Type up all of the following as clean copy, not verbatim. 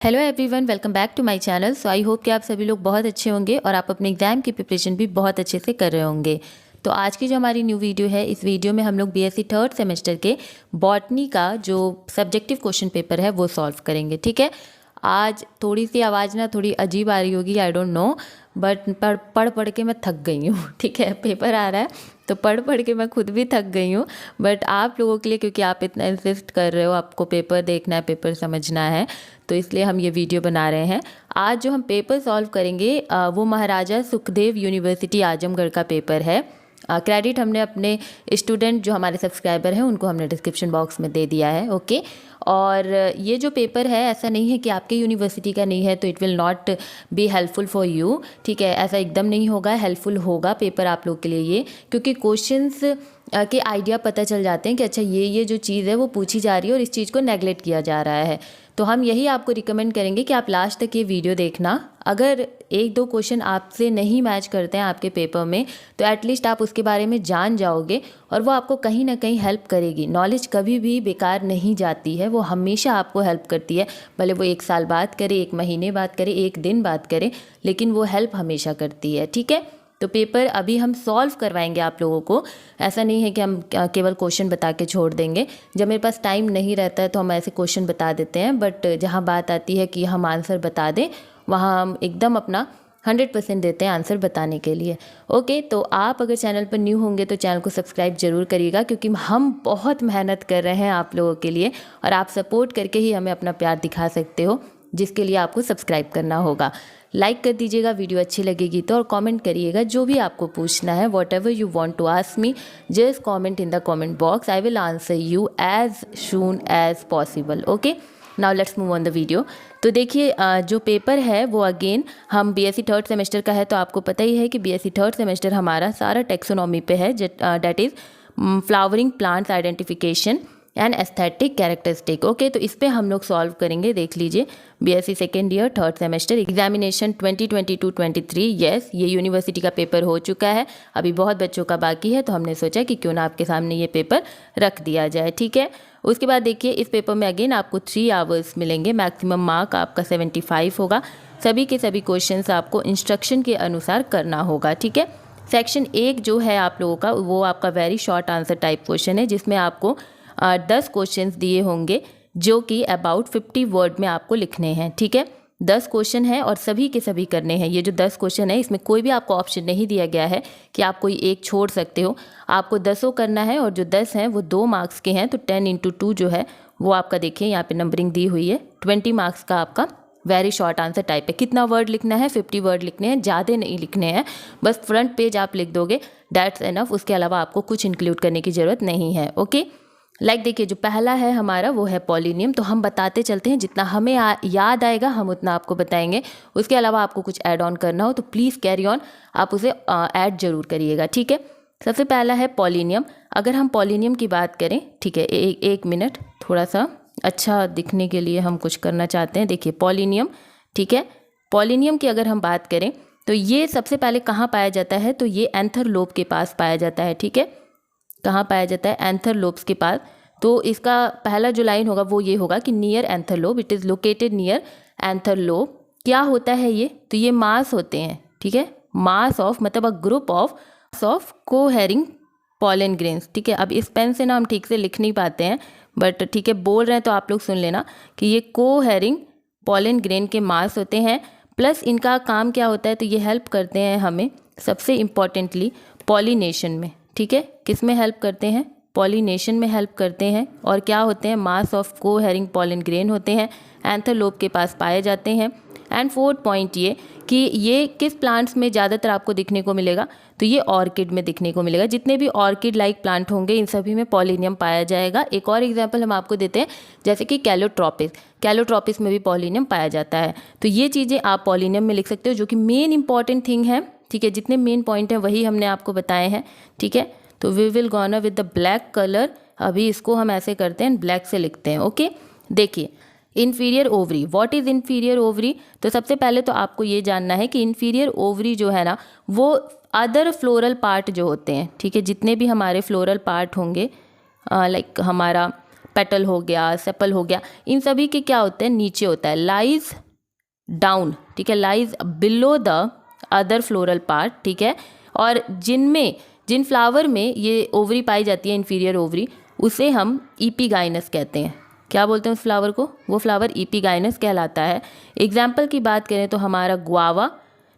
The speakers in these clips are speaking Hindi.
Hello everyone, welcome back to my channel. So I hope कि आप सभी लोग बहुत अच्छे होंगे और आप अपने एग्ज़ाम की प्रिपरेशन भी बहुत अच्छे से कर रहे होंगे। तो आज की जो हमारी न्यू वीडियो है, इस वीडियो में हम लोग बीएससी थर्ड सेमेस्टर के बॉटनी का जो सब्जेक्टिव क्वेश्चन पेपर है वो सॉल्व करेंगे। ठीक है, आज थोड़ी सी आवाज़ ना थोड़ी अजीब आ रही होगी, आई डोंट नो, बट पढ़ पढ़ के मैं थक गई हूँ। ठीक है, पेपर आ रहा है तो पढ़ पढ़ के मैं खुद भी थक गई हूँ। बट आप लोगों के लिए, क्योंकि आप इतना इंसिस्ट कर रहे हो, आपको पेपर देखना है, पेपर समझना है, तो इसलिए हम ये वीडियो बना रहे हैं। आज जो हम पेपर सॉल्व करेंगे वो महाराजा सुखदेव यूनिवर्सिटी आजमगढ़ का पेपर है। क्रेडिट हमने अपने स्टूडेंट जो हमारे सब्सक्राइबर हैं उनको हमने डिस्क्रिप्शन बॉक्स में दे दिया है। ओके, और ये जो पेपर है, ऐसा नहीं है कि आपके यूनिवर्सिटी का नहीं है तो it will not be helpful for you. ठीक है, ऐसा एकदम नहीं होगा, हेल्पफुल होगा पेपर आप लोग के लिए ये, क्योंकि क्वेश्चंस के आइडिया पता चल जाते हैं कि अच्छा ये जो चीज़ है वो पूछी जा रही है और इस चीज़ को नेगलेक्ट किया जा रहा है। तो हम यही आपको रिकमेंड करेंगे कि आप लास्ट तक ये वीडियो देखना। अगर एक दो क्वेश्चन आपसे नहीं मैच करते हैं आपके पेपर में, तो एटलीस्ट आप उसके बारे में जान जाओगे और वो आपको कहीं ना कहीं हेल्प करेगी। नॉलेज कभी भी बेकार नहीं जाती है, वो हमेशा आपको हेल्प करती है। भले वो 1 साल बाद करे, 1 महीने बाद करे, 1 दिन बाद करे, लेकिन वो हेल्प हमेशा करती है। ठीक है, तो पेपर अभी हम सॉल्व करवाएंगे आप लोगों को। ऐसा नहीं है कि हम केवल क्वेश्चन बता के छोड़ देंगे। जब मेरे पास टाइम नहीं रहता है तो हम ऐसे क्वेश्चन बता देते हैं, बट जहाँ बात आती है कि हम आंसर बता दें, वहाँ हम एकदम अपना 100% देते हैं आंसर बताने के लिए। ओके, तो आप अगर चैनल पर न्यू होंगे तो चैनल को सब्सक्राइब जरूर करिएगा, क्योंकि हम बहुत मेहनत कर रहे हैं आप लोगों के लिए और आप सपोर्ट करके ही हमें अपना प्यार दिखा सकते हो, जिसके लिए आपको सब्सक्राइब करना होगा। लाइक कर दीजिएगा वीडियो अच्छी लगेगी तो, और कमेंट करिएगा जो भी आपको पूछना है। Whatever you want to ask me, just comment in the comment box, I will answer you as soon as possible. Okay, now let's move on the video. तो देखिए, जो पेपर है वो अगेन हम बीएससी थर्ड सेमेस्टर का है, तो आपको पता ही है कि बीएससी थर्ड सेमेस्टर हमारा सारा टेक्सोनॉमी पे है, that is flowering plants identification and aesthetic characteristic. Okay, तो इस पे हम लोग सॉल्व करेंगे। देख लीजिए, BSc second year third semester examination 2022-23। Yes, ये यूनिवर्सिटी का पेपर हो चुका है, अभी बहुत बच्चों का बाकी है, तो हमने सोचा कि क्यों ना आपके सामने ये पेपर रख दिया जाए। ठीक है, उसके बाद देखिए, इस पेपर में अगेन आपको 3 आवर्स मिलेंगे, मैक्सिमम मार्क आपका 75 होगा। सभी के सभी क्वेश्चंस आपको इंस्ट्रक्शन के अनुसार करना होगा। ठीक है, सेक्शन 1 जो है आप लोगों का, वो आपका very short answer type question है, जिसमें आपको 10 क्वेश्चंस दिए होंगे जो कि अबाउट 50 वर्ड में आपको लिखने हैं। ठीक है, 10 क्वेश्चन है और सभी के सभी करने हैं। ये जो 10 क्वेश्चन है, इसमें कोई भी आपको ऑप्शन नहीं दिया गया है कि आप कोई एक छोड़ सकते हो, आपको 10 करना है। और जो 10 हैं वो 2 मार्क्स के हैं, तो 10 × 2 जो है वो आपका, देखिए यहाँ पे नंबरिंग दी हुई है, 20 मार्क्स का आपका वेरी शॉर्ट आंसर टाइप है। कितना वर्ड लिखना है? 50 वर्ड लिखने हैं, ज़्यादा नहीं लिखने हैं, बस फ्रंट पेज आप लिख दोगे, दैट्स एनफ। उसके अलावा आपको कुछ इंक्लूड करने की ज़रूरत नहीं है। ओके, देखिए, जो पहला है हमारा वो है पॉलिनियम, तो हम बताते चलते हैं, जितना हमें याद आएगा हम उतना आपको बताएंगे। उसके अलावा आपको कुछ ऐड ऑन करना हो तो प्लीज़ कैरी ऑन, आप उसे ऐड जरूर करिएगा। ठीक है, सबसे पहला है पॉलिनियम। अगर हम पॉलिनियम की बात करें, ठीक है, एक मिनट, थोड़ा सा अच्छा दिखने के लिए हम कुछ करना चाहते हैं। देखिए पॉलिनियम, ठीक है, पॉलिनियम की अगर हम बात करें तो ये सबसे पहले कहाँ पाया जाता है, तो ये एंथर लोब के पास पाया जाता है। ठीक है, कहाँ पाया जाता है? एंथर लोब्स के पास। तो इसका पहला जो लाइन होगा वो ये होगा कि near anther lobe, it is located near anther lobe. क्या होता है ये? तो ये मास होते हैं। ठीक है, मास ऑफ मतलब a group of cohering pollen grains. ठीक है, अब इस पेन से ना हम ठीक से लिख नहीं पाते हैं, बट ठीक है बोल रहे हैं तो आप लोग सुन लेना कि ये कोहेरिंग पॉलन ग्रेन के मास होते हैं। प्लस इनका काम क्या होता है, तो ये हेल्प करते हैं हमें सबसे इम्पॉर्टेंटली पॉलिनेशन में। ठीक है, किस में हेल्प करते हैं? पॉलिनेशन में हेल्प करते हैं। और क्या होते हैं? Mass of cohering pollen grain होते हैं, एंथर लोब के पास पाए जाते हैं। एंड फोर्थ पॉइंट ये कि ये किस प्लांट्स में ज़्यादातर आपको दिखने को मिलेगा, तो ये ऑर्किड में दिखने को मिलेगा। जितने भी ऑर्किड लाइक प्लांट होंगे इन सभी में पॉलिनियम पाया जाएगा। एक और एग्जांपल हम आपको देते हैं, जैसे कि कैलोट्रोपिस में भी पॉलिनियम पाया जाता है। तो ये चीज़ें आप पॉलिनियम में लिख सकते हो, जो कि मेन इंपॉर्टेंट थिंग है। ठीक है, जितने मेन पॉइंट हैं वही हमने आपको बताए हैं। ठीक है, तो we will gonna with the black colour. अभी इसको हम ऐसे करते हैं, ब्लैक से लिखते हैं। ओके, देखिए inferior ovary, what is inferior ovary? तो सबसे पहले तो आपको ये जानना है कि इन्फीरियर ओवरी जो है ना, वो अदर फ्लोरल पार्ट जो होते हैं, ठीक है, जितने भी हमारे फ्लोरल पार्ट होंगे, लाइक हमारा पेटल हो गया, सेपल हो गया, इन सभी के क्या होते हैं, नीचे होता है, लाइज डाउन, ठीक है, lies below the other floral part, ठीक है। और जिन फ्लावर में ये ओवरी पाई जाती है, इन्फीरियर ओवरी, उसे हम ईपीगाइनस कहते हैं। क्या बोलते हैं उस फ्लावर को, वो फ्लावर ईपीगाइनस कहलाता है। एग्जाम्पल की बात करें तो हमारा गुआवा,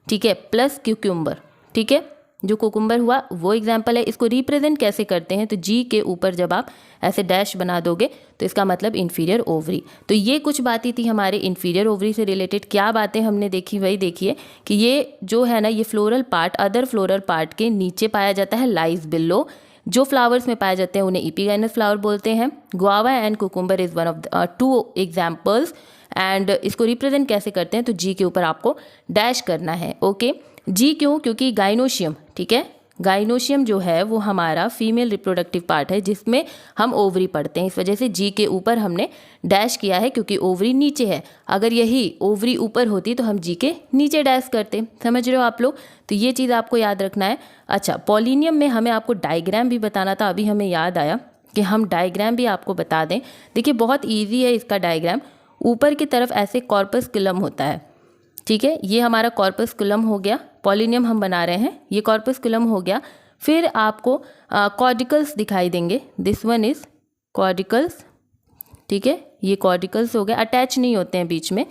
ठीक है, प्लस क्यूक्यूम्बर, ठीक है, जो कुकुम्बर हुआ वो एग्जाम्पल है। इसको रिप्रेजेंट कैसे करते हैं, तो जी के ऊपर जब आप ऐसे डैश बना दोगे तो इसका मतलब इन्फीरियर ओवरी। तो ये कुछ बातें थी हमारे इन्फीरियर ओवरी से रिलेटेड। क्या बातें हमने देखी, वही देखिए कि ये जो है ना, ये floral part other floral part के नीचे पाया जाता है, लाइज बिलो। जो फ्लावर्स में पाए जाते हैं उन्हें ईपीगाइनस फ्लावर बोलते हैं। Guava and cucumber is one of two examples. And इसको रिप्रेजेंट कैसे करते हैं, तो जी के ऊपर आपको डैश करना है। ओके, जी क्यों, क्योंकि गाइनोशियम, ठीक है, गाइनोशियम जो है वो हमारा फीमेल रिप्रोडक्टिव पार्ट है जिसमें हम ओवरी पढ़ते हैं, इस वजह से जी के ऊपर हमने डैश किया है, क्योंकि ओवरी नीचे है। अगर यही ओवरी ऊपर होती तो हम जी के नीचे डैश करते। समझ रहे हो आप लोग, तो ये चीज़ आपको याद रखना है। अच्छा, पॉलिनियम में हमें आपको डायग्राम भी बताना था, अभी हमें याद आया कि हम डायग्राम भी आपको बता दें। देखिए बहुत ईजी है इसका डायग्राम। ऊपर की तरफ ऐसे कॉर्पस्कुलम होता है, ठीक है, ये हमारा कॉर्पस्कुलम हो गया, पॉलिनियम हम बना रहे हैं, ये कॉर्पस्कुलम हो गया। फिर आपको कॉर्डिकल्स दिखाई देंगे, दिस वन इज कॉर्डिकल्स, ठीक है, ये कॉर्डिकल्स हो गए, अटैच नहीं होते हैं बीच में,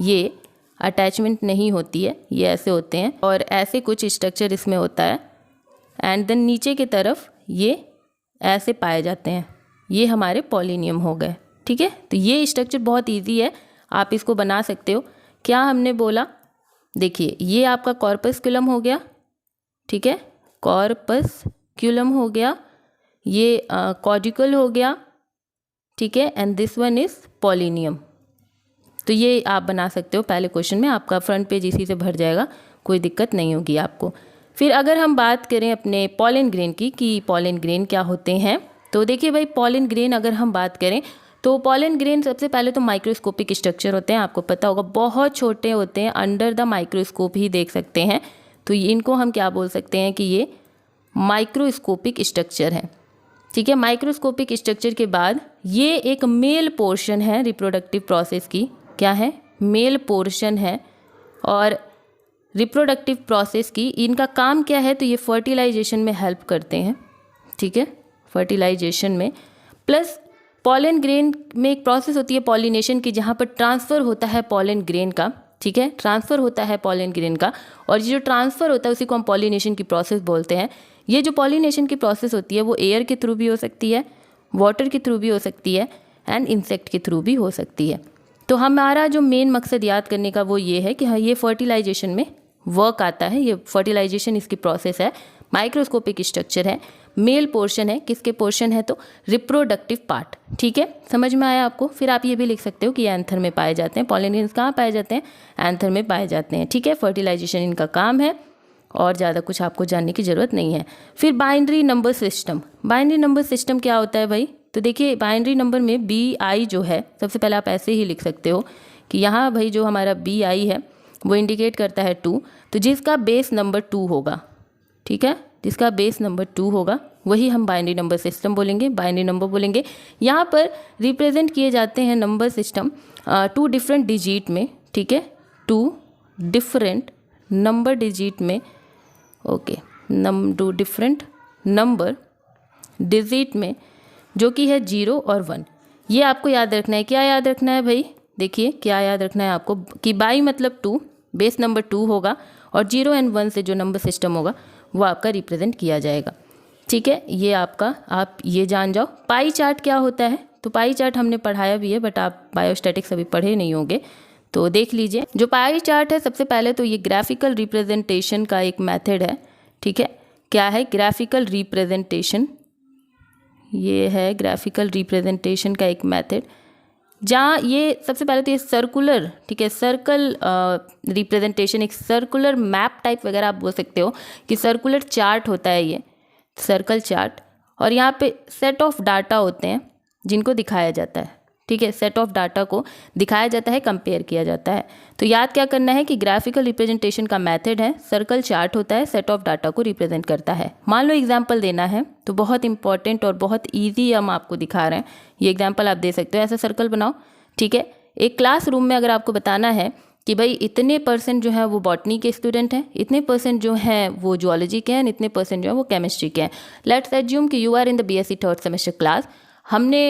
ये अटैचमेंट नहीं होती है, ये ऐसे होते हैं और ऐसे कुछ स्ट्रक्चर इसमें होता है। एंड देन नीचे की तरफ ये ऐसे पाए जाते हैं, ये हमारे पॉलिनियम हो गए, ठीक है। तो ये स्ट्रक्चर बहुत ईजी है, आप इसको बना सकते हो। क्या हमने बोला, देखिए ये आपका कॉर्पस्कुलम हो गया, ठीक है, कॉर्पस्कुलम हो गया, ये कॉर्डिकल हो गया, ठीक है, एंड दिस वन इज पॉलिनियम। तो ये आप बना सकते हो पहले क्वेश्चन में, आपका फ्रंट पेज इसी से भर जाएगा, कोई दिक्कत नहीं होगी आपको। फिर अगर हम बात करें अपने पॉलन ग्रेन की कि पॉलन ग्रेन क्या होते हैं, तो देखिए भाई पॉलन ग्रेन अगर हम बात करें तो पॉलन ग्रेन सबसे पहले तो माइक्रोस्कोपिक स्ट्रक्चर होते हैं, आपको पता होगा बहुत छोटे होते हैं, अंडर द माइक्रोस्कोप ही देख सकते हैं। तो इनको हम क्या बोल सकते हैं कि ये माइक्रोस्कोपिक स्ट्रक्चर है, ठीक है। माइक्रोस्कोपिक स्ट्रक्चर के बाद ये एक मेल पोर्शन है रिप्रोडक्टिव प्रोसेस की, क्या है, मेल पोर्शन है। और रिप्रोडक्टिव प्रोसेस की इनका काम क्या है, तो ये फर्टिलाइजेशन में हेल्प करते हैं, ठीक है, फर्टिलाइजेशन में। प्लस पॉलन ग्रेन में एक प्रोसेस होती है पॉलिनेशन की, जहाँ पर ट्रांसफ़र होता है पॉलन ग्रेन का, ठीक है, ट्रांसफ़र होता है पॉलन ग्रेन का, और ये जो ट्रांसफ़र होता है उसी को हम पॉलिनेशन की प्रोसेस बोलते हैं। ये जो पॉलिनेशन की प्रोसेस होती है वो एयर के थ्रू भी हो सकती है, वाटर के थ्रू भी हो सकती है, एंड इंसेक्ट के थ्रू भी हो सकती है। तो हमारा जो मेन मकसद याद करने का वो ये है कि हाँ, ये फर्टिलाइजेशन में वर्क आता है, ये फर्टिलाइजेशन इसकी प्रोसेस है, माइक्रोस्कोपिक स्ट्रक्चर है, मेल पोर्शन है, किसके पोर्शन है, तो रिप्रोडक्टिव पार्ट, ठीक है, समझ में आया आपको। फिर आप ये भी लिख सकते हो कि एंथर में पाए जाते हैं, पॉलन ग्रेन्स कहाँ पाए जाते हैं, एंथर में पाए जाते हैं, ठीक है। फर्टिलाइजेशन इनका काम है और ज़्यादा कुछ आपको जानने की ज़रूरत नहीं है। फिर binary number system, binary number system क्या होता है भाई, तो देखिए बाइनरी नंबर में BI जो है, सबसे पहले आप ऐसे ही लिख सकते हो कि यहाँ भाई जो हमारा BI है वो इंडिकेट करता है 2, तो जिसका बेस नंबर 2 होगा, ठीक है, जिसका बेस नंबर 2 होगा वही हम बाइनरी नंबर सिस्टम बोलेंगे, बाइनरी नंबर बोलेंगे। यहाँ पर रिप्रेजेंट किए जाते हैं नंबर सिस्टम 2 डिफरेंट डिजिट में, ठीक है, 2 डिफरेंट नंबर डिजिट में, ओके, 2 डिफरेंट नंबर डिजिट में, जो कि है 0 और 1। ये आपको याद रखना है। क्या याद रखना है भाई, देखिए क्या याद रखना है आपको कि बाई मतलब 2, बेस नंबर 2 होगा, और 0 एंड 1 से जो नंबर सिस्टम होगा वो आपका रिप्रेजेंट किया जाएगा, ठीक है। ये आपका, आप ये जान जाओ। पाई चार्ट क्या होता है, तो पाई चार्ट हमने पढ़ाया भी है, बट आप बायोस्टैटिक्स अभी पढ़े नहीं होंगे, तो देख लीजिए। जो पाई चार्ट है, सबसे पहले तो ये ग्राफिकल रिप्रेजेंटेशन का एक मेथड है, ठीक है। क्या है, ग्राफिकल रिप्रेजेंटेशन, ये है ग्राफिकल रिप्रेजेंटेशन का एक मेथड, जहाँ ये सबसे पहले तो ये सर्कुलर, ठीक है, सर्कल रिप्रेजेंटेशन, एक सर्कुलर मैप टाइप वगैरह आप बोल सकते हो कि सर्कुलर चार्ट होता है ये सर्कल चार्ट, और यहाँ पे सेट ऑफ डाटा होते हैं जिनको दिखाया जाता है, ठीक है, सेट ऑफ डाटा को दिखाया जाता है, कंपेयर किया जाता है। तो याद क्या करना है कि ग्राफिकल रिप्रेजेंटेशन का मेथड है, सर्कल चार्ट होता है, सेट ऑफ डाटा को रिप्रेजेंट करता है। मान लो एग्जाम्पल देना है, तो बहुत इंपॉर्टेंट और बहुत ईजी हम आपको दिखा रहे हैं, ये एग्जाम्पल आप दे सकते हो। ऐसा सर्कल बनाओ, ठीक है। एक क्लासरूम में अगर आपको बताना है कि भाई इतने % जो है वो बॉटनी के स्टूडेंट हैं, इतने % जो हैं वो जूलॉजी के हैं, इतने % जो है वो केमिस्ट्री के हैं। लेट्स एज्यूम कि you are in the BSc third semester class. हमने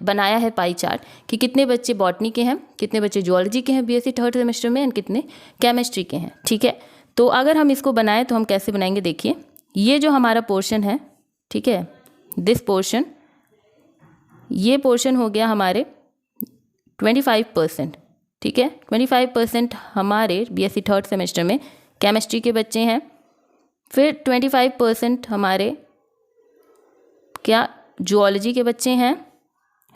बनाया है पाई चार्ट कि कितने बच्चे बॉटनी के हैं, कितने बच्चे जूलॉजी के हैं BSc थर्ड सेमेस्टर में, एंड कितने केमिस्ट्री के हैं, ठीक है। तो अगर हम इसको बनाएं तो हम कैसे बनाएंगे, देखिए ये जो हमारा पोर्शन है, ठीक है, दिस पोर्शन, ये पोर्शन हो गया हमारे 25%, ठीक है। 25% हमारे BSc थर्ड सेमेस्टर में केमिस्ट्री के बच्चे हैं, फिर 25% हमारे क्या जूलॉजी के बच्चे हैं,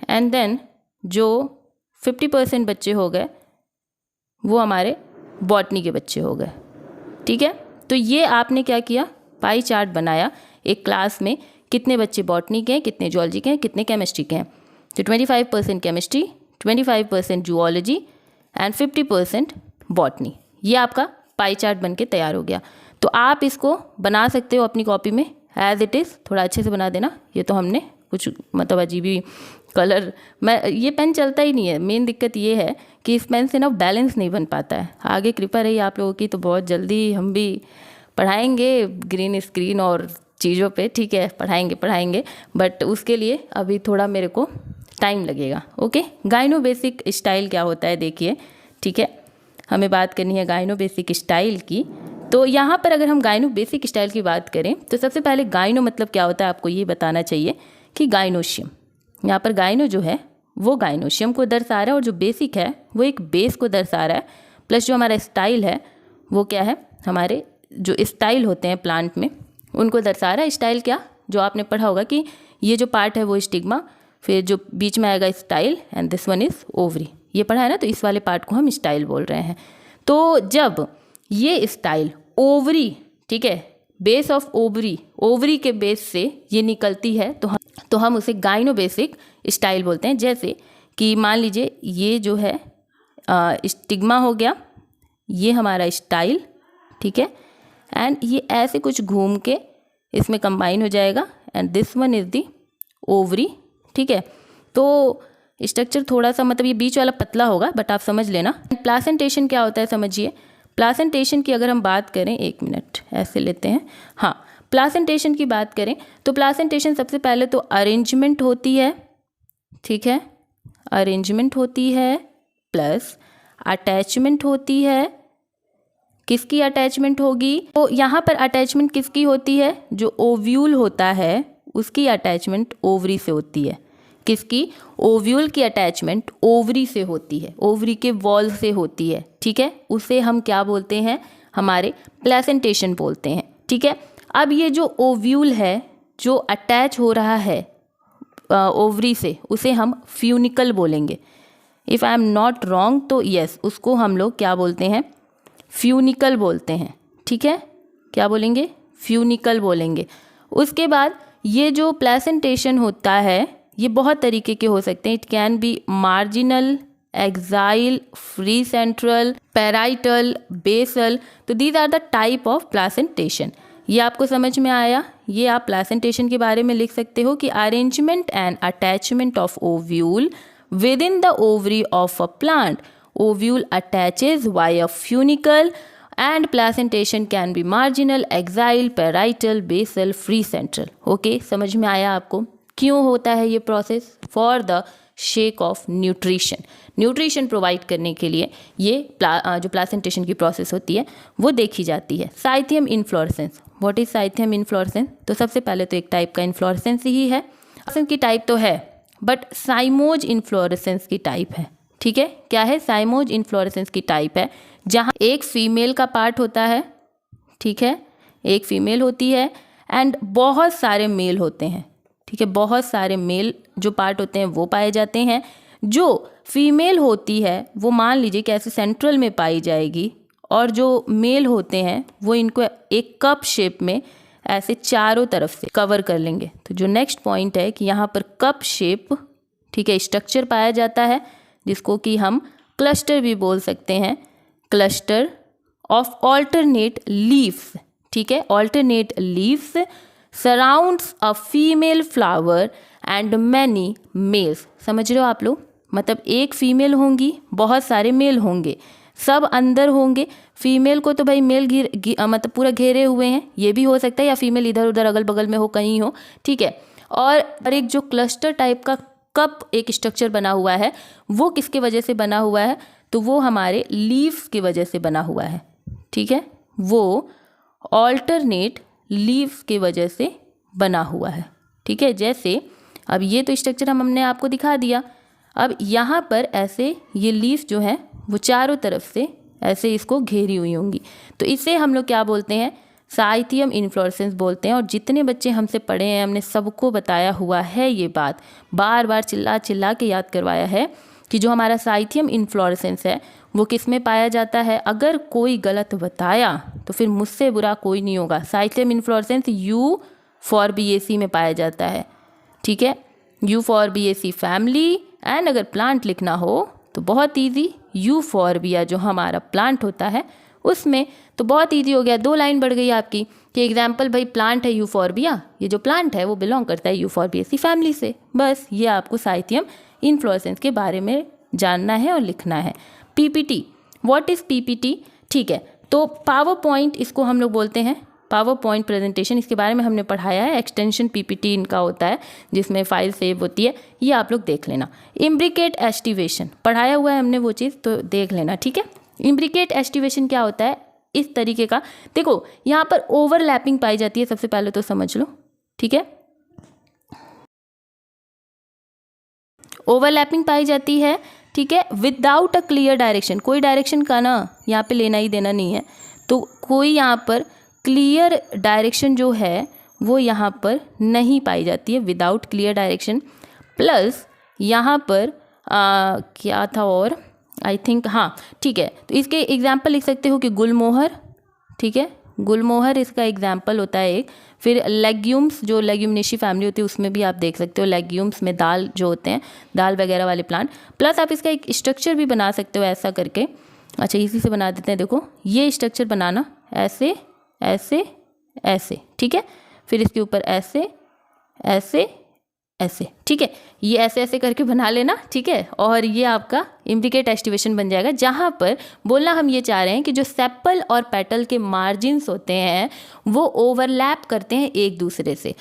एंड देन जो 50% बच्चे हो गए वो हमारे बॉटनी के बच्चे हो गए, ठीक है। तो ये आपने क्या किया, पाई चार्ट बनाया एक क्लास में, कितने बच्चे बॉटनी के हैं, कितने जूलॉजी के हैं, कितने केमिस्ट्री के हैं। तो 25% केमिस्ट्री, 25% जूलॉजी एंड 50% बॉटनी। ये आपका पाई चार्ट बन के तैयार हो गया। तो आप इसको बना सकते हो अपनी कॉपी में एज इट इज़, थोड़ा अच्छे से बना देना। ये तो हमने कुछ मतलब अजीब ही कलर, ये पेन चलता ही नहीं है। मेन दिक्कत ये है कि इस पेन से ना बैलेंस नहीं बन पाता है। आगे कृपा रही आप लोगों की, तो बहुत जल्दी हम भी पढ़ाएंगे ग्रीन स्क्रीन और चीज़ों पे, ठीक है, पढ़ाएंगे बट उसके लिए अभी थोड़ा मेरे को टाइम लगेगा। ओके, गाइनो बेसिक स्टाइल क्या होता है देखिए, ठीक है, हमें बात करनी है गाइनो बेसिक स्टाइल की। तो यहाँ पर अगर हम गाइनो बेसिक स्टाइल की बात करें तो सबसे पहले गाइनो मतलब क्या होता है आपको ये बताना चाहिए कि गाइनोशियम, यहाँ पर गाइनो जो है वो गाइनोशियम को दर्शा रहा है, और जो बेसिक है वो एक बेस को दर्शा रहा है, प्लस जो हमारा स्टाइल है वो क्या है, हमारे जो स्टाइल होते हैं प्लांट में उनको दर्शा रहा है। स्टाइल क्या, जो आपने पढ़ा होगा कि ये जो पार्ट है वो स्टिग्मा, फिर जो बीच में आएगा style, and this one is ovary, ये पढ़ा है ना। तो इस वाले पार्ट को हम स्टाइल बोल रहे हैं। तो जब ये स्टाइल ओवरी, ठीक है, बेस ऑफ ओवरी के बेस से ये निकलती है तो हम उसे गाइनो बेसिक स्टाइल बोलते हैं। जैसे कि मान लीजिए ये जो है स्टिग्मा हो गया, ये हमारा स्टाइल, ठीक है, एंड ये ऐसे कुछ घूम के इसमें कंबाइन हो जाएगा, and this one is the ovary, ठीक है। तो स्ट्रक्चर थोड़ा सा मतलब ये बीच वाला पतला होगा, बट आप समझ लेना। प्लासेंटेशन क्या होता है समझिए। प्लासेंटेशन की अगर हम बात करें, एक मिनट ऐसे लेते हैं, हाँ, प्लासेंटेशन की बात करें तो प्लासेंटेशन सबसे पहले तो अरेंजमेंट होती है, ठीक है, अरेंजमेंट होती है, प्लस अटैचमेंट होती है। किसकी अटैचमेंट होगी, तो यहाँ पर अटैचमेंट किसकी होती है, जो ओव्यूल होता है उसकी अटैचमेंट ओवरी से होती है। किसकी, ओव्यूल की अटैचमेंट ओवरी से होती है, ओवरी के वॉल से होती है, ठीक है। उसे हम क्या बोलते हैं, हमारे प्लेसेंटेशन बोलते हैं, ठीक है। अब ये जो ओव्यूल है जो अटैच हो रहा है ओवरी से, उसे हम फ्यूनिकल बोलेंगे। If I am not wrong तो यस, उसको हम लोग क्या बोलते हैं, फ्यूनिकल बोलते हैं, ठीक है। क्या बोलेंगे, फ्यूनिकल बोलेंगे। उसके बाद ये जो प्लेसेंटेशन होता है ये बहुत तरीके के हो सकते हैं। It can be marginal, axile, free central, parietal, basal. तो these are the type of placentation. ये आपको समझ में आया। ये आप प्लेसेंटेशन के बारे में लिख सकते हो कि arrangement and attachment of ovule with in the ovary of a plant. Ovule attaches via funicle and placentation can be marginal, axial, parietal, basal, free central. Okay, समझ में आया आपको क्यों होता है ये process? For the shake of nutrition, nutrition provide करने के लिए ये जो प्लासेंटेशन की प्रोसेस होती है वो देखी जाती है. Cyathium inflorescence. What is cyathium inflorescence? तो सबसे पहले तो एक टाइप का इन्फ्लोरेसेंस ही है. की टाइप तो है बट साइमोज इन्फ्लोरेसेंस की टाइप है. ठीक है, क्या है? साइमोज इन्फ्लोरेसेंस की टाइप है जहाँ एक फीमेल का पार्ट होता है. ठीक है, एक फीमेल होती है एंड बहुत सारे मेल होते हैं. ठीक है, बहुत सारे मेल जो पार्ट होते हैं वो पाए जाते हैं. जो फीमेल होती है वो मान लीजिए कि ऐसे सेंट्रल में पाई जाएगी और जो मेल होते हैं वो इनको एक कप शेप में ऐसे चारों तरफ से कवर कर लेंगे. तो जो नेक्स्ट पॉइंट है कि यहाँ पर कप शेप, ठीक है, स्ट्रक्चर पाया जाता है जिसको कि हम क्लस्टर भी बोल सकते हैं, क्लस्टर ऑफ ऑल्टरनेट लीव्स। ठीक है, alternate leaves surrounds a female flower and many males. समझ रहे हो आप लोग, मतलब एक फीमेल होंगी, बहुत सारे मेल होंगे, सब अंदर होंगे। फीमेल को तो भाई मेल मतलब पूरा घेरे हुए हैं, ये भी हो सकता है, या फीमेल इधर उधर अगल बगल में हो, कहीं हो। ठीक है, और एक जो क्लस्टर टाइप का कप एक स्ट्रक्चर बना हुआ है, वो किसके वजह से बना हुआ है, तो वो हमारे लीव्स की वजह से बना हुआ है। ठीक है, वो ऑल्टरनेट लीव्स की वजह से बना हुआ है। ठीक है, जैसे अब ये तो स्ट्रक्चर हमने आपको दिखा दिया। अब यहाँ पर ऐसे ये लीव्स जो हैं वो चारों तरफ से ऐसे इसको घेरी हुई होंगी, तो इसे हम लोग क्या बोलते हैं, साइथियम इन्फ्लोरेसेंस बोलते हैं। और जितने बच्चे हमसे पढ़े हैं, हमने सबको बताया हुआ है, ये बात बार बार चिल्ला चिल्ला के याद करवाया है कि जो हमारा साइथियम इन्फ्लोरेसेंस है वो किस में पाया जाता है। अगर कोई गलत बताया तो फिर मुझसे बुरा कोई नहीं होगा। साइथियम इन्फ्लोरेसेंस U4BAC में पाया जाता है। ठीक है, U4BAC फैमिली, एंड अगर प्लांट लिखना हो तो बहुत ईजी, यूफॉर्बिया जो हमारा प्लांट होता है उसमें, तो बहुत ईजी हो गया, 2 लाइन बढ़ गई आपकी कि एग्जाम्पल भाई प्लांट है यूफॉर्बिया, ये जो प्लांट है वो बिलोंग करता है यूफॉर्बिएसी फैमिली से। बस ये आपको साइथियम इन्फ्लोरेसेंस के बारे में जानना है और लिखना है। PPT, what is PPT? ठीक है, तो पावर पॉइंट इसको हम लोग बोलते हैं, पावर पॉइंट प्रेजेंटेशन, इसके बारे में हमने पढ़ाया है। एक्सटेंशन पीपीटी इनका होता है जिसमें फाइल सेव होती है, ये आप लोग देख लेना। इम्ब्रिकेट एस्टिवेशन पढ़ाया हुआ है हमने वो चीज़, तो देख लेना। ठीक है, इम्ब्रिकेट एस्टिवेशन क्या होता है, इस तरीके का, देखो यहाँ पर ओवरलैपिंग पाई जाती है, सबसे पहले तो समझ लो। ठीक है, ओवरलैपिंग पाई जाती है। ठीक है, विदाउट अ क्लियर डायरेक्शन, कोई डायरेक्शन का ना यहाँ पे लेना ही देना नहीं है, तो कोई यहाँ पर क्लियर डायरेक्शन जो है वो यहाँ पर नहीं पाई जाती है, विदाउट क्लियर डायरेक्शन। प्लस यहाँ पर क्या था और, आई थिंक, हाँ ठीक है, तो इसके एग्जाम्पल लिख सकते हो कि गुलमोहर। ठीक है, गुलमोहर इसका एग्जाम्पल होता है एक। फिर लेग्यूम्स, जो लेग्यूमिनेशी फैमिली होती है उसमें भी आप देख सकते हो, लेग्यूम्स में दाल जो होते हैं, दाल वगैरह वाले प्लांट। प्लस आप इसका एक स्ट्रक्चर भी बना सकते हो ऐसा करके। अच्छा, इसी से बना देते हैं, देखो ये स्ट्रक्चर बनाना, ऐसे ऐसे ऐसे। ठीक है, फिर इसके ऊपर ऐसे ऐसे ऐसे। ठीक है, ये ऐसे ऐसे करके बना लेना। ठीक है, और ये आपका इम्ब्रिकेट एस्टिवेशन बन जाएगा, जहाँ पर बोलना हम ये चाह रहे हैं कि जो सेपल और पेटल के मार्जिन्स होते हैं वो ओवरलैप करते हैं एक दूसरे से,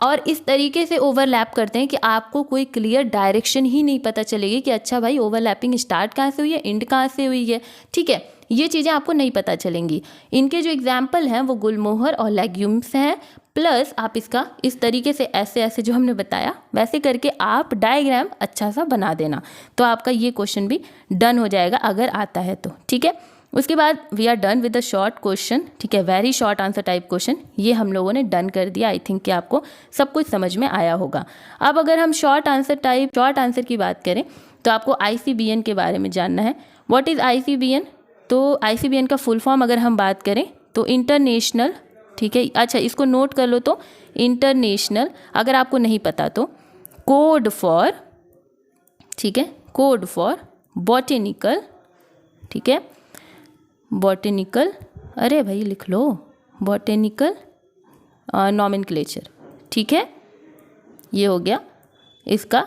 और इस तरीके से ओवरलैप करते हैं कि आपको कोई क्लियर डायरेक्शन ही नहीं पता चलेगी कि अच्छा भाई ओवरलैपिंग स्टार्ट कहाँ से हुई है, एंड कहाँ से हुई है। ठीक है, ये चीज़ें आपको नहीं पता चलेंगी। इनके जो एग्जाम्पल हैं वो गुलमोहर और लेग्यूम्स हैं। प्लस आप इसका इस तरीके से ऐसे ऐसे जो हमने बताया वैसे करके आप डायग्राम अच्छा सा बना देना, तो आपका ये क्वेश्चन भी डन हो जाएगा अगर आता है तो। ठीक है, उसके बाद we are done with the short question. ठीक है, very short answer type question ये हम लोगों ने डन कर दिया। आई थिंक कि आपको सब कुछ समझ में आया होगा। अब अगर हम शॉर्ट आंसर की बात करें तो आपको ICBN के बारे में जानना है। What is ICBN? तो ICBN का फुल फॉर्म अगर हम बात करें तो इंटरनेशनल, ठीक है, अच्छा इसको नोट कर लो, तो इंटरनेशनल, अगर आपको नहीं पता तो कोड फॉर, ठीक है, कोड फॉर बॉटेनिकल, ठीक है, बॉटेनिकल, अरे भाई लिख लो, बॉटेनिकल नॉमेनक्लेचर। ठीक है, ये हो गया इसका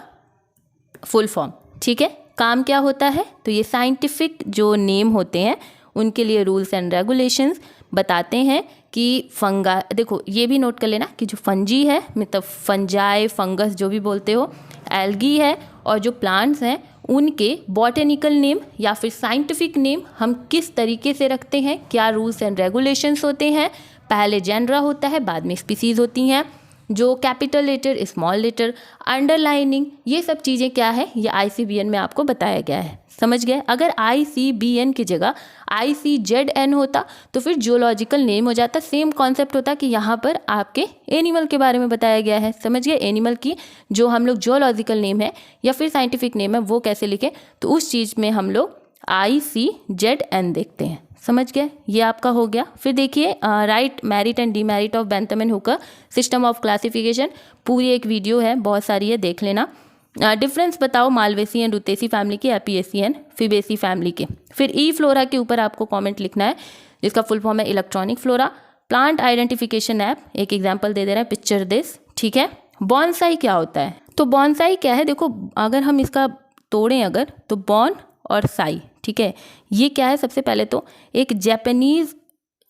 फुल फॉर्म। ठीक है, काम क्या होता है, तो ये साइंटिफिक जो नेम होते हैं उनके लिए रूल्स एंड रेगुलेशंस बताते हैं कि फंगा, देखो ये भी नोट कर लेना कि जो फंजी है, मतलब फंजाई, फंगस जो भी बोलते हो, एल्गी है, और जो प्लांट्स हैं उनके बॉटेनिकल नेम या फिर साइंटिफिक नेम हम किस तरीके से रखते हैं, क्या रूल्स एंड रेगुलेशंस होते हैं। पहले जेनरा होता है, बाद में स्पीसीज होती हैं, जो capital letter, small letter, underlining, ये सब चीज़ें क्या है, ये ICBN में आपको बताया गया है। समझ गए? अगर ICBN की जगह ICZN होता तो फिर जियोलॉजिकल नेम हो जाता। सेम कॉन्सेप्ट होता कि यहाँ पर आपके एनिमल के बारे में बताया गया है। समझ गए? एनिमल की जो हम लोग जियोलॉजिकल नेम है या फिर साइंटिफिक नेम है वो कैसे लिखें, तो उस चीज़ में हम लोग ICZN देखते हैं। समझ गए? ये आपका हो गया। फिर देखिए right, merit and demerit of Bentham and Hooker, system of classification, पूरी एक वीडियो है, बहुत सारी है, देख लेना। डिफरेंस बताओ मालवेसी एंड रुतेसी फैमिली के, एपिएसी एंड फिबेसी फैमिली के। फिर ई फ्लोरा के ऊपर आपको कमेंट लिखना है जिसका फुल फॉर्म है electronic flora. Plant identification app, एक एग्जांपल दे रहा है, पिक्चर दिस, ठीक है। बॉन्साई क्या होता है? तो बॉन्साई क्या है, देखो अगर हम इसका तोड़ें अगर, तो बॉन और साई, ठीक है, ये क्या है? सबसे पहले तो एक जापानीज़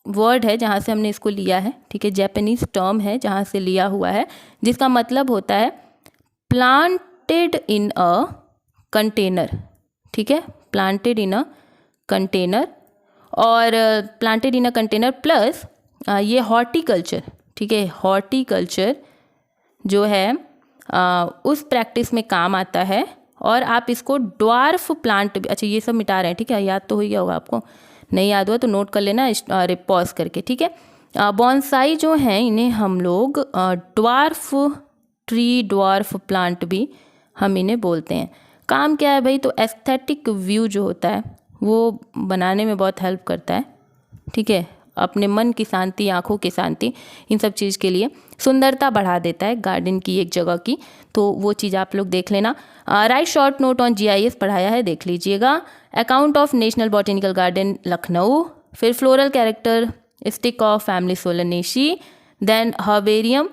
वर्ड है जहाँ से हमने इसको लिया है, ठीक है, जापानीज़ टर्म है जहाँ से लिया हुआ है, जिसका मतलब होता है प्लांटेड इन अ कंटेनर, ठीक है, प्लांटेड इन अ कंटेनर। और planted in a container plus ये हॉर्टिकल्चर, ठीक है, हॉर्टिकल्चर जो है उस प्रैक्टिस में काम आता है। और आप इसको ड्वार्फ प्लांट भी, अच्छा ये सब मिटा रहे हैं, ठीक है, याद तो हो गया होगा आपको, नहीं याद हुआ तो नोट कर लेना पॉज करके, ठीक है। बॉन्साई जो हैं इन्हें हम लोग ड्वार्फ ट्री, ड्वार्फ प्लांट भी हम इन्हें बोलते हैं। काम क्या है भाई? तो एस्थेटिक व्यू जो होता है वो बनाने में बहुत हेल्प करता है, ठीक है, अपने मन की शांति, आँखों की शांति, इन सब चीज़ के लिए सुंदरता बढ़ा देता है गार्डन की, एक जगह की, तो वो चीज़ आप लोग देख लेना। Write short note on GIS पढ़ाया है, देख लीजिएगा। Account of national botanical garden Lucknow, फिर floral characteristic of family Solanaceae, then herbarium,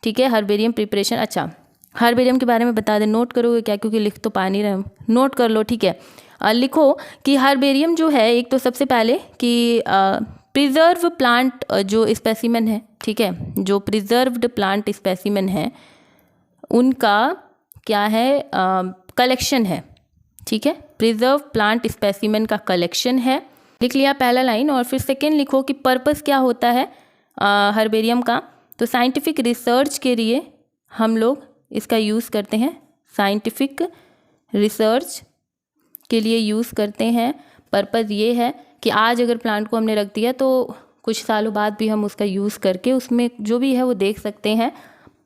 ठीक है, हर्बेरियम प्रिपरेशन। अच्छा हर्बेरियम के बारे में बता दें, नोट करोगे क्या? क्योंकि लिख तो पा नहीं रहे हम, नोट कर लो, ठीक है। लिखो कि हर्बेरियम जो है, एक तो सबसे पहले कि प्रिजर्व प्लांट जो स्पेसिमेन है, ठीक है, जो प्रिजर्व्ड प्लांट स्पेसिमेन है उनका क्या है, कलेक्शन है, ठीक है, प्रिजर्व प्लांट स्पेसिमेन का कलेक्शन है, लिख लिया पहला लाइन। और फिर सेकेंड लिखो कि पर्पस क्या होता है हर्बेरियम का, तो साइंटिफिक रिसर्च के लिए हम लोग इसका यूज़ करते हैं, साइंटिफिक रिसर्च के लिए यूज़ करते हैं। पर्पज़ ये है कि आज अगर प्लांट को हमने रख दिया तो कुछ सालों बाद भी हम उसका यूज़ करके उसमें जो भी है वो देख सकते हैं।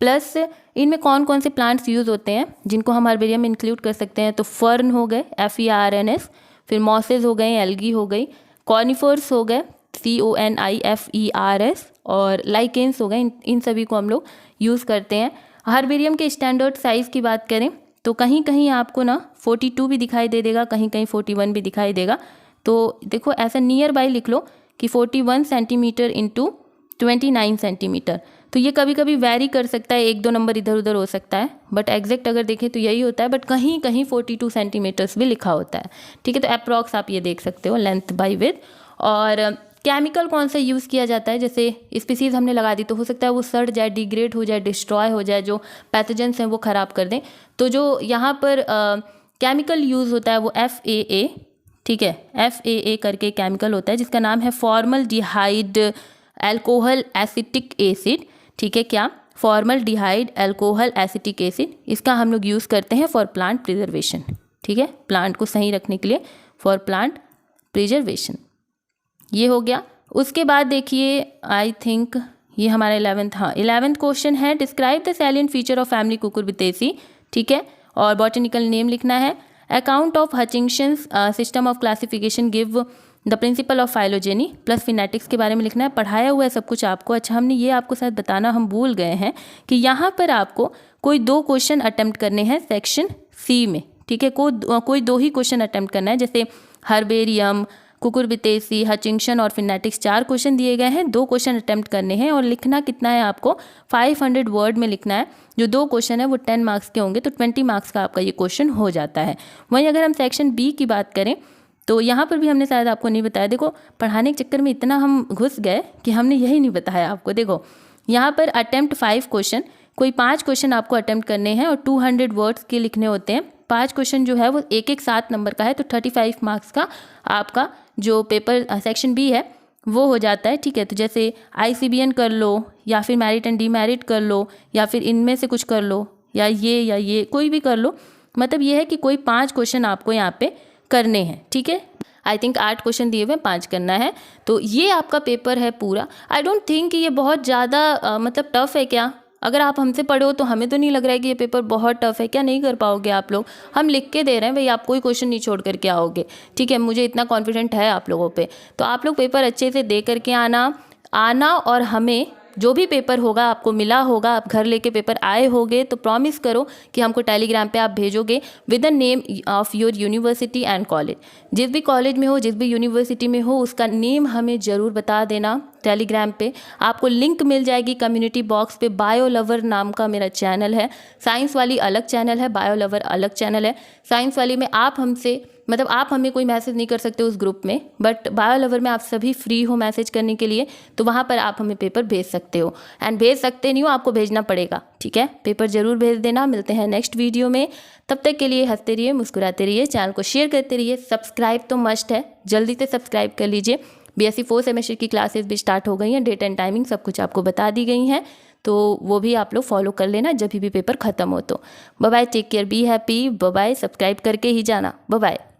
प्लस इनमें कौन कौन से प्लांट्स यूज़ होते हैं जिनको हम हर्बेरियम में इंक्लूड कर सकते हैं, तो फर्न हो गए, FERNS, फिर मॉसेज हो गए, एल्गी हो गई, कॉनिफर्स हो गए, CONIFERS, और लाइकेंस हो गए, इन सभी को हम लोग यूज़ करते हैं। हर्बेरियम के स्टैंडर्ड साइज़ की बात करें तो कहीं कहीं आपको ना 42 भी दिखाई दे देगा, कहीं कहीं 41 भी दिखाई देगा, तो देखो ऐसा नियर बाय लिख लो कि 41 सेंटीमीटर इंटू 29 सेंटीमीटर। तो ये कभी कभी वैरी कर सकता है, 1-2 नंबर इधर उधर हो सकता है, बट एग्जैक्ट अगर देखें तो यही होता है, बट कहीं कहीं 42 सेंटीमीटर्स भी लिखा होता है, ठीक है। तो अप्रॉक्स आप ये देख सकते हो लेंथ बाई विड्थ। और केमिकल कौन सा यूज़ किया जाता है, जैसे स्पीसीज़ हमने लगा दी तो हो सकता है वो सड़ जाए, डिग्रेड हो जाए, डिस्ट्रॉय हो जाए, जो पैथोजेंस हैं वो ख़राब कर दें, तो जो यहाँ पर केमिकल यूज़ होता है वो FAA, ठीक है, FAA करके केमिकल होता है जिसका नाम है फॉर्मल्डिहाइड अल्कोहल एसिटिक एसिड, ठीक है, क्या, फॉर्मल्डिहाइड अल्कोहल एसिटिक एसिड, इसका हम लोग यूज़ करते हैं फॉर प्लांट प्रिजर्वेशन, ठीक है, प्लांट को सही रखने के लिए, फॉर प्लांट प्रिजर्वेशन। ये हो गया। उसके बाद देखिए आई थिंक ये हमारा 11th क्वेश्चन है, describe the salient feature of family Cucurbitaceae, ठीक है, और बॉटनिकल नेम लिखना है। Account of Hutchinson's system of classification give the principle of phylogeny, plus phenetics के बारे में लिखना है। पढ़ाया हुआ है सब कुछ आपको। अच्छा हमने ये आपको शायद बताना हम भूल गए हैं कि यहाँ पर आपको कोई 2 क्वेश्चन अटेम्प्ट करने हैं सेक्शन C में, ठीक है, कोई 2 ही क्वेश्चन अटेम्प्ट करना है, जैसे हर्बेरियम, कुकुरबिटेसी, हचिंगसन और फिनेटिक्स 4 क्वेश्चन दिए गए हैं, 2 क्वेश्चन अटेम्प्ट करने हैं और लिखना कितना है आपको 500 वर्ड में लिखना है। जो 2 क्वेश्चन है वो 10 मार्क्स के होंगे, तो 20 मार्क्स का आपका ये क्वेश्चन हो जाता है। वहीं अगर हम सेक्शन B की बात करें तो यहाँ पर भी हमने शायद आपको नहीं बताया, देखो पढ़ाने के चक्कर में इतना हम घुस गए कि हमने यही नहीं बताया आपको। देखो यहाँ पर अटेम्प्ट 5 क्वेश्चन, कोई 5 क्वेश्चन आपको अटेम्प्ट करने हैं और 200 वर्ड्स के लिखने होते हैं। 5 क्वेश्चन जो है वो एक 7 नंबर का है, तो 35 मार्क्स का आपका जो पेपर सेक्शन B है वो हो जाता है, ठीक है। तो जैसे ICBN कर लो या फिर मेरिट एंड डीमेरिट कर लो या फिर इनमें से कुछ कर लो या ये कोई भी कर लो, मतलब ये है कि कोई 5 क्वेश्चन आपको यहाँ पे करने हैं, ठीक है। आई थिंक 8 क्वेश्चन दिए हुए 5 करना है, तो ये आपका पेपर है पूरा। आई डोंट थिंक कि ये बहुत ज़्यादा मतलब टफ है क्या। अगर आप हमसे पढ़े हो तो हमें तो नहीं लग रहा है कि ये पेपर बहुत टफ है, क्या नहीं कर पाओगे आप लोग। हम लिख के दे रहे हैं भाई, आप कोई क्वेश्चन नहीं छोड़ करके आओगे, ठीक है, मुझे इतना कॉन्फिडेंट है आप लोगों पे। तो आप लोग पेपर अच्छे से दे करके आना और हमें जो भी पेपर होगा आपको मिला होगा, आप घर लेके पेपर आए होगे, तो प्रॉमिस करो कि हमको टेलीग्राम पे आप भेजोगे with the name of your university and college. जिस भी कॉलेज में हो, जिस भी यूनिवर्सिटी में हो, उसका नेम हमें ज़रूर बता देना टेलीग्राम पे। आपको लिंक मिल जाएगी कम्युनिटी बॉक्स पे। बायो लवर नाम का मेरा चैनल है, साइंस वाली अलग चैनल है, बायो लवर अलग चैनल है। साइंस वाली में आप हमसे मतलब आप हमें कोई मैसेज नहीं कर सकते उस ग्रुप में, बट बायो लवर में आप सभी फ्री हो मैसेज करने के लिए, तो वहाँ पर आप हमें पेपर भेज सकते हो। एंड भेज सकते नहीं हो, आपको भेजना पड़ेगा, ठीक है। पेपर ज़रूर भेज देना। मिलते हैं नेक्स्ट वीडियो में, तब तक के लिए हंसते रहिए, मुस्कुराते रहिए, चैनल को शेयर करते रहिए। सब्सक्राइब तो मस्ट है, जल्दी से सब्सक्राइब कर लीजिए। BSc 4 सेमेस्टर की क्लासेस भी स्टार्ट हो गई हैं, डेट एंड टाइमिंग सब कुछ आपको बता दी गई हैं, तो वो भी आप लोग फॉलो कर लेना जब भी पेपर ख़त्म हो तो। Bye bye, take care, be happy, bye bye. Subscribe करके ही जाना, बाय बाय।